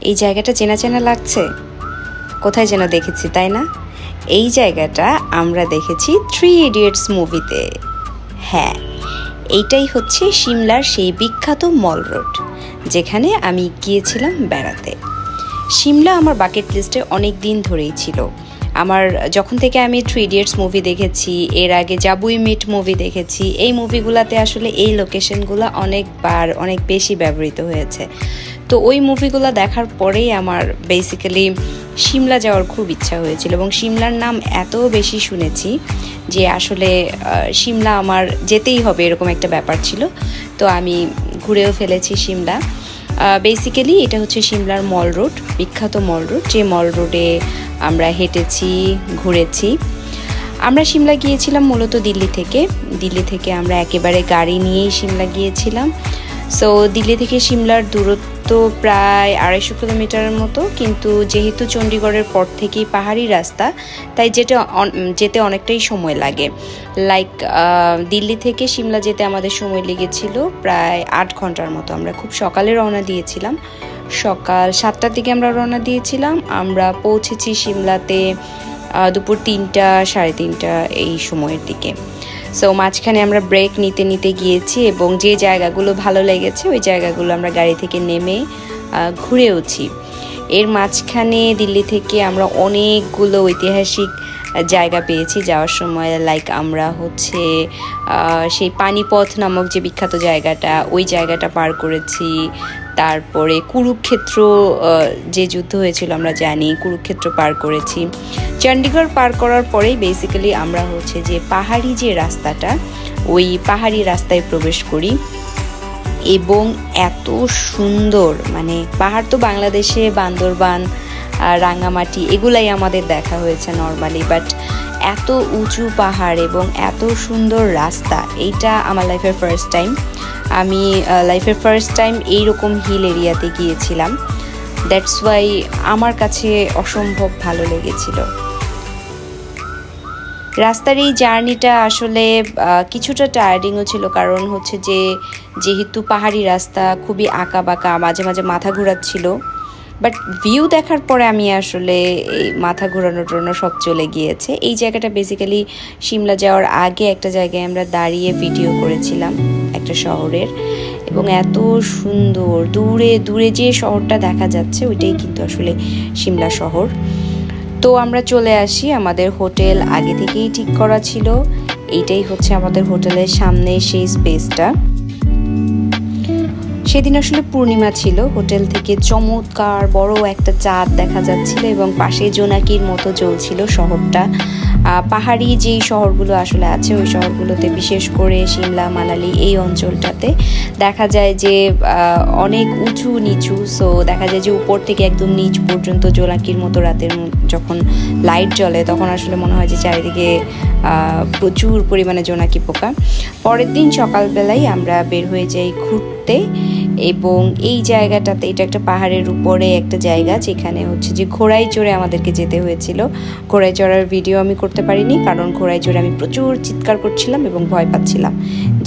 এই জায়গাটা চেনা চেনা লাগছে, কোথায় যেন দেখেছি তাই না? এই জায়গাটা আমরা দেখেছি 3 ইডিয়টস মুভিতে। হ্যাঁ, এইটাই হচ্ছে সিমলার সেই বিখ্যাত মল রোড, যেখানে আমি গিয়েছিলাম বেড়াতে। সিমলা আমার বাকেট লিস্টে অনেক দিন ধরেই ছিল। আমার যখন থেকে আমি 3 ইডিয়টস মুভি দেখেছি, এর আগে জাব উই মিট মুভি দেখেছি, এই মুভিগুলোতে আসলে এই লোকেশনগুলো অনেকবার অনেক বেশি ব্যবহৃত হয়েছে। তো ওই মুভিগুলো দেখার পরেই আমার বেসিক্যালি সিমলা যাওয়ার খুব ইচ্ছা হয়েছিল, এবং সিমলার নাম এত বেশি শুনেছি যে আসলে সিমলা আমার যেতেই হবে এরকম একটা ব্যাপার ছিল। তো আমি ঘুরেও ফেলেছি সিমলা। বেসিক্যালি এটা হচ্ছে সিমলার মল রোড, বিখ্যাত মল রোড, যে মল রোডে আমরা হেঁটেছি, ঘুরেছি। আমরা সিমলা গিয়েছিলাম মূলত দিল্লি থেকে আমরা একেবারে গাড়ি নিয়েই সিমলা গিয়েছিলাম। সো দিল্লি থেকে সিমলার দূরত্ব প্রায় 250 কিলোমিটারের মতো, কিন্তু যেহেতু চণ্ডীগড়ের পর থেকেই পাহাড়ি রাস্তা, তাই যেতে অনেকটাই সময় লাগে। লাইক দিল্লি থেকে সিমলা যেতে আমাদের সময় লেগেছিল প্রায় 8 ঘন্টার মতো। আমরা খুব সকালে রওনা দিয়েছিলাম, সকাল 7টার দিকে আমরা রওনা দিয়েছিলাম। আমরা পৌঁছেছি সিমলাতে দুপুর 3টা, 3:30 এই সময়ের দিকে। সো মাঝখানে আমরা ব্রেক নিতে নিতে গিয়েছি, এবং যে জায়গাগুলো ভালো লেগেছে ওই জায়গাগুলো আমরা গাড়ি থেকে নেমে ঘুরেওছি। এর মাঝখানে দিল্লি থেকে আমরা অনেকগুলো ঐতিহাসিক জায়গা পেয়েছি যাওয়ার সময়। লাইক আমরা হচ্ছে সেই পানিপথ নামক যে বিখ্যাত জায়গাটা, ওই জায়গাটা পার করেছি। তারপরে কুরুক্ষেত্র, যে যুদ্ধ হয়েছিল আমরা জানি, কুরুক্ষেত্র পার করেছি। চণ্ডীগড় পার করার পরেই বেসিক্যালি আমরা হচ্ছে যে পাহাড়ি যে রাস্তাটা, ওই পাহাড়ি রাস্তায় প্রবেশ করি। এবং এত সুন্দর, মানে পাহাড় তো বাংলাদেশে বান্দরবান, রাঙ্গামাটি এগুলাই আমাদের দেখা হয়েছে নর্মালি, বাট এত উঁচু পাহাড় এবং এত সুন্দর রাস্তা, এইটা আমার লাইফের ফার্স্ট টাইম। আমি লাইফের ফার্স্ট টাইম এইরকম হিল এরিয়াতে গিয়েছিলাম। দ্যাটস ওয়াই আমার কাছে অসম্ভব ভালো লেগেছিল। রাস্তার এই জার্নিটা আসলে কিছুটা টায়ার্ডিংও ছিল, কারণ হচ্ছে যেহেতু পাহাড়ি রাস্তা খুবই আঁকা বাঁকা, মাঝে মাঝে মাথা ঘোরাচ্ছিল। বাট ভিউ দেখার পরে আমি আসলে এই মাথা ঘোরানোর জন্য সব চলে গিয়েছে। এই জায়গাটা বেসিক্যালি সিমলা যাওয়ার আগে একটা জায়গায় আমরা দাঁড়িয়ে ভিডিও করেছিলাম একটা শহরের, এবং এত সুন্দর দূরে দূরে যে শহরটা দেখা যাচ্ছে ওইটাই কিন্তু আসলে সিমলা শহর। তো আমরা চলে আসি, আমাদের হোটেল আগে থেকেই ঠিক করা ছিল। এইটাই হচ্ছে আমাদের হোটেলের সামনে সেই স্পেসটা। সেদিন আসলে পূর্ণিমা ছিল, হোটেল থেকে চমৎকার বড় একটা চাঁদ দেখা যাচ্ছিল, এবং পাশে জোনাকির মতো জ্বলছিল শহরটা। পাহাড়ি যেই শহরগুলো আসলে আছে ওই শহরগুলোতে, বিশেষ করে সিমলা, মানালি এই অঞ্চলটাতে দেখা যায় যে অনেক উঁচু নিচু। সো দেখা যায় যে উপর থেকে একদম নিচ পর্যন্ত জোনাকির মতো রাতের যখন লাইট জ্বলে তখন আসলে মনে হয় যে চারিদিকে প্রচুর পরিমাণে জোনাকি পোকা। পরের দিন সকালবেলায় আমরা বের হয়ে যাই ঘুরতে, এবং এই জায়গাটাতে, এটা একটা পাহাড়ের উপরে একটা জায়গা যেখানে হচ্ছে যে ঘোড়ায় চড়ে আমাদেরকে যেতে হয়েছিল। ঘোড়ায় চড়ার ভিডিও আমি করতে পারিনি, কারণ ঘোড়ায় চড়ে আমি প্রচুর চিৎকার করছিলাম এবং ভয় পাচ্ছিলাম,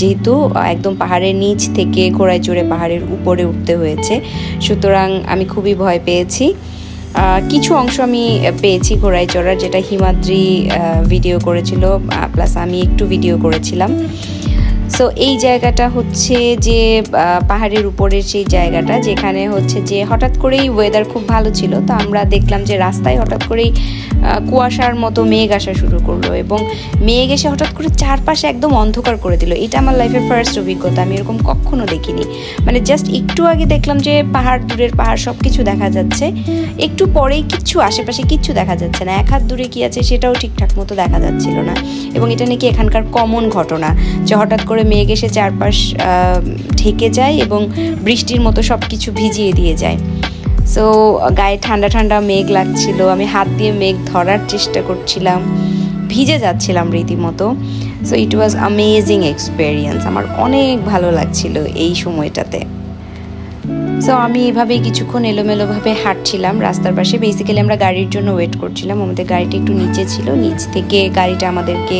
যেহেতু একদম পাহাড়ের নিচ থেকে ঘোড়ায় চড়ে পাহাড়ের উপরে উঠতে হয়েছে। সুতরাং আমি খুবই ভয় পেয়েছি। কিছু অংশ আমি পেয়েছি ঘোড়ায় চড়ার, যেটা হিমাদ্রি ভিডিও করেছিল, প্লাস আমি একটু ভিডিও করেছিলাম। সো এই জায়গাটা হচ্ছে যে পাহাড়ের উপরের সেই জায়গাটা, যেখানে হচ্ছে যে হঠাৎ করেই ওয়েদার খুব ভালো ছিল। তো আমরা দেখলাম যে রাস্তায় হঠাৎ করেই কুয়াশার মতো মেঘ আসা শুরু করলো, এবং মেঘ এসে হঠাৎ করে চারপাশে একদম অন্ধকার করে দিল। এটা আমার লাইফের ফার্স্ট অভিজ্ঞতা, আমি এরকম কখনো দেখিনি। মানে জাস্ট একটু আগে দেখলাম যে পাহাড়, দূরের পাহাড় সব কিছু দেখা যাচ্ছে, একটু পরেই কিচ্ছু, আশেপাশে কিচ্ছু দেখা যাচ্ছে না। 1 হাত দূরে কি আছে সেটাও ঠিকঠাক মতো দেখা যাচ্ছিল না। এবং এটা নাকি এখানকার কমন ঘটনা, যে হঠাৎ করে মেঘ এসে চারপাশ ঢেকে যায় এবং বৃষ্টির মতো সব কিছু ভিজিয়ে দিয়ে যায়। সো গায়ে ঠান্ডা ঠান্ডা মেঘ লাগছিল, আমি হাত দিয়ে মেঘ ধরার চেষ্টা করছিলাম, ভিজে যাচ্ছিলাম রীতিমতো। So it was amazing experience, আমার অনেক ভালো লাগছিল এই সময়টাতে। সো আমি এভাবেই কিছুক্ষণ এলোমেলোভাবে হাঁটছিলাম রাস্তার পাশে। বেসিক্যালি আমরা গাড়ির জন্য ওয়েট করছিলাম, আমাদের গাড়িটা একটু নিচে ছিল, নিচ থেকে গাড়িটা আমাদেরকে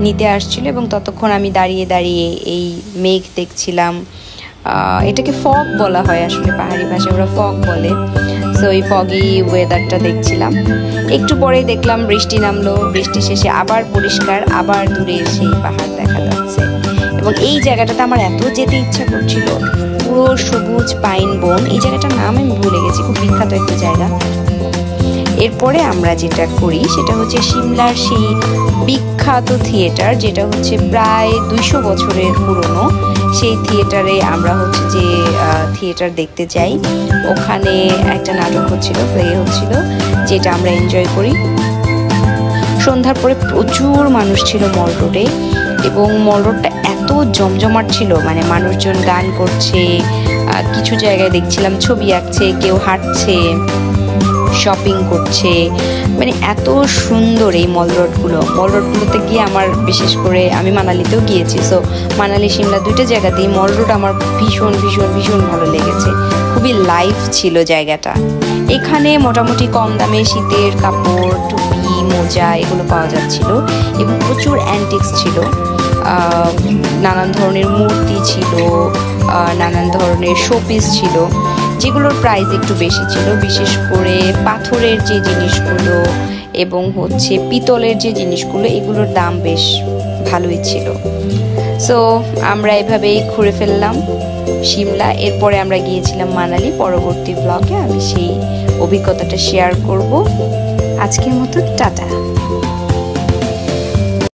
নিতে আসছিল, এবং ততক্ষণ আমি দাঁড়িয়ে দাঁড়িয়ে এই মেঘ দেখছিলাম। এটাকে ফগ বলা হয় আসলে, পাহাড়ি ভাষায় ওরা ফগ বলে। সো সো এই ফগি ওয়েদারটা দেখছিলাম। একটু পরে দেখলাম বৃষ্টি নামলো, বৃষ্টি শেষে আবার পরিষ্কার, আবার দূরে সেই পাহাড় দেখা যাচ্ছে। এবং এই জায়গাটাতে আমার এত যেতে ইচ্ছা করছিল, পুরো সবুজ পাইন বন। এই জায়গাটার নাম আমি ভুলে গেছি, খুব বিখ্যাত একটা জায়গা। এরপরে আমরা যেটা করি সেটা হচ্ছে সিমলার সেই বিখ্যাত থিয়েটার, যেটা হচ্ছে প্রায় 200 বছরের পুরনো। সেই থিয়েটারে আমরা হচ্ছে যে থিয়েটার দেখতে যাই। ওখানে একটা নাটক হচ্ছিল, প্লে হচ্ছিল, যেটা আমরা এনজয় করি। সন্ধ্যার পরে প্রচুর মানুষ ছিল মল রোডে, এবং মল রোডটা এত জমজমাট ছিল, মানে মানুষজন গান করছে, কিছু জায়গায় দেখছিলাম ছবি আঁকছে, কেউ হাঁটছে, শপিং করছে, মানে এত সুন্দর এই মল রোডগুলোতে গিয়ে আমার বিশেষ করে আমি মানালিতেও গিয়েছি। সো মানালি সিমলা দুইটা জায়গাতেই মল রোড আমার ভীষণ ভীষণ ভীষণ ভালো লেগেছে। খুবই লাইভ ছিল জায়গাটা। এখানে মোটামুটি কম দামে শীতের কাপড়, টুপি, মোজা এগুলো পাওয়া যাচ্ছিল, এবং প্রচুর অ্যান্টিক্স ছিল। নানান ধরনের মূর্তি ছিল, নানান ধরনের শোপিস ছিল, যেগুলোর প্রাইস একটু বেশি ছিল। বিশেষ করে পাথরের যে জিনিসগুলো এবং হচ্ছে পিতলের যে জিনিসগুলো, এগুলোর দাম বেশ ভালোই ছিল। সো আমরা এভাবেই ঘুরে ফেললাম সিমলা। এরপরে আমরা গিয়েছিলাম মানালি। পরবর্তী ব্লগে আমি সেই অভিজ্ঞতাটা শেয়ার করব। আজকের মতো টাটা।